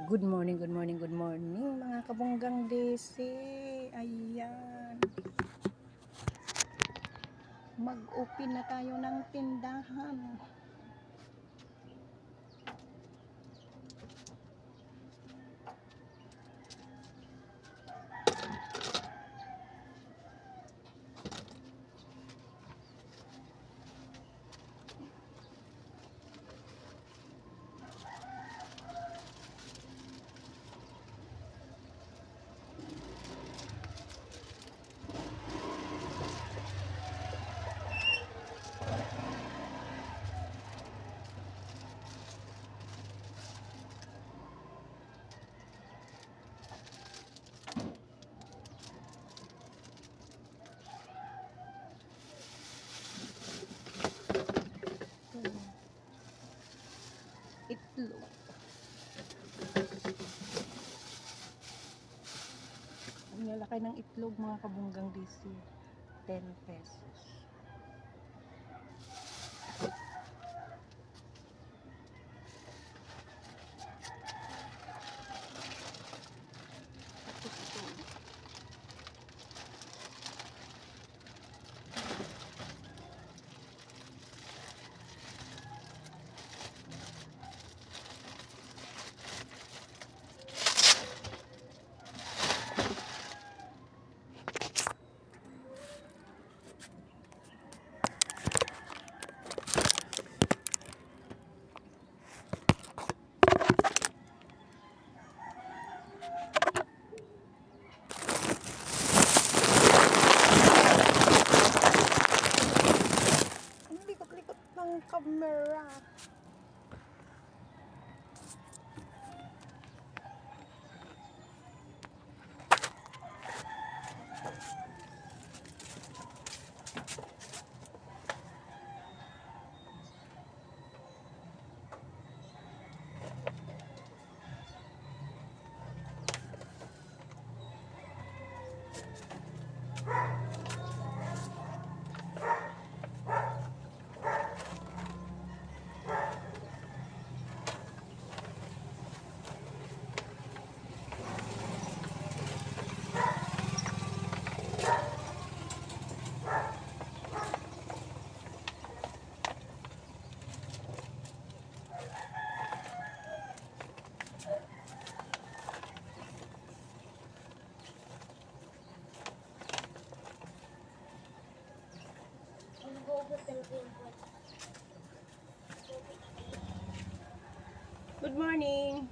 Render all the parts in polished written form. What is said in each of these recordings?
Good morning, good morning, good morning mga kabunggang desi. Ayan. Mag-open na tayo ng tindahan. Itlog. Ang lalaki ng itlog mga kabunggang desi. 10 pesos. Ang likot-likot ng camera. Good morning.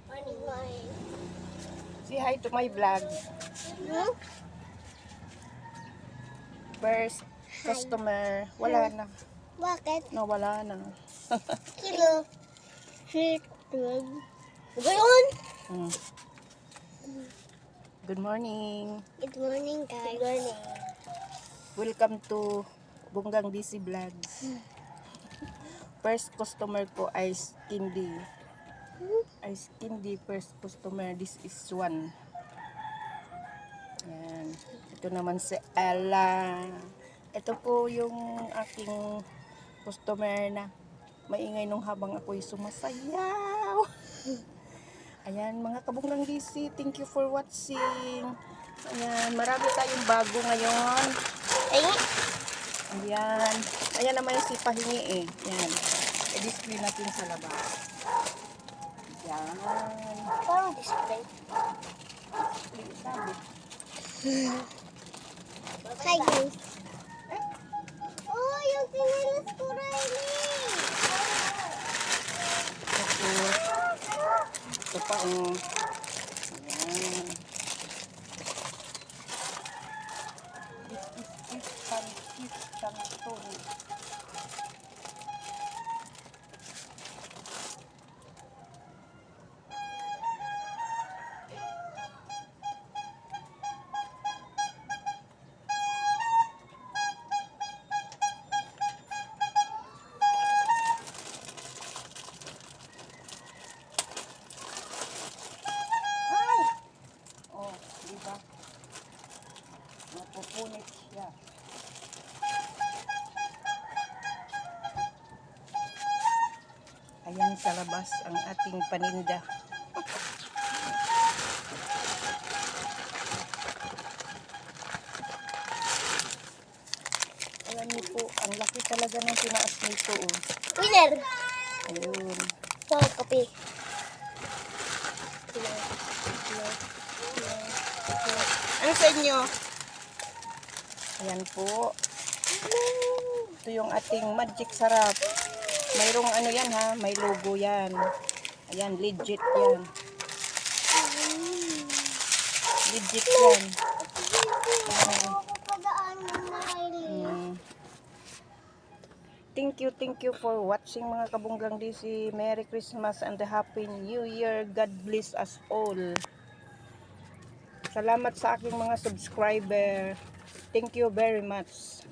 Say hi to my vlog. First customer. Wala na. Bakit? Nawala na. Kilo. Hitlog. Gayon! Hmm. Good morning. Good morning, guys. Good morning. Welcome to Bunggang DC Vlogs. First customer ko ay Skindy. Ay Skindy first customer. This is one. Yan. Ito naman si Ella. Ito po yung aking customer na maingay nung habang ako'y sumasayaw. Ayan, mga kabunggang DC, thank you for watching. Ayan, marami tayong bago ngayon. Ayan. Ayan naman yung si Pahingi eh. Ayan. I-display natin sa labas. Ayan. Parang display. Display, sabi. Hi, guys. Oh, yung sinilas ko, Riley. Tapos, ito pa oh. Ayan. This is canton. Oh, diba? Napupunit siya. Ayan sa labas ang ating paninda. talaga ng tinaas nito. Oh. Winner! Ayun. Wow, kape. Ano sa inyo? Ayan po. Ito yung ating magic sarap. Mayroong ano yan ha, may logo yan. Ayan, legit yan. Legit yan. Ayan. Papadaan mo na, Riley. Thank you for watching mga kabunggang DC. Merry Christmas and a Happy New Year. God bless us all. Salamat sa aking mga subscriber. Thank you very much.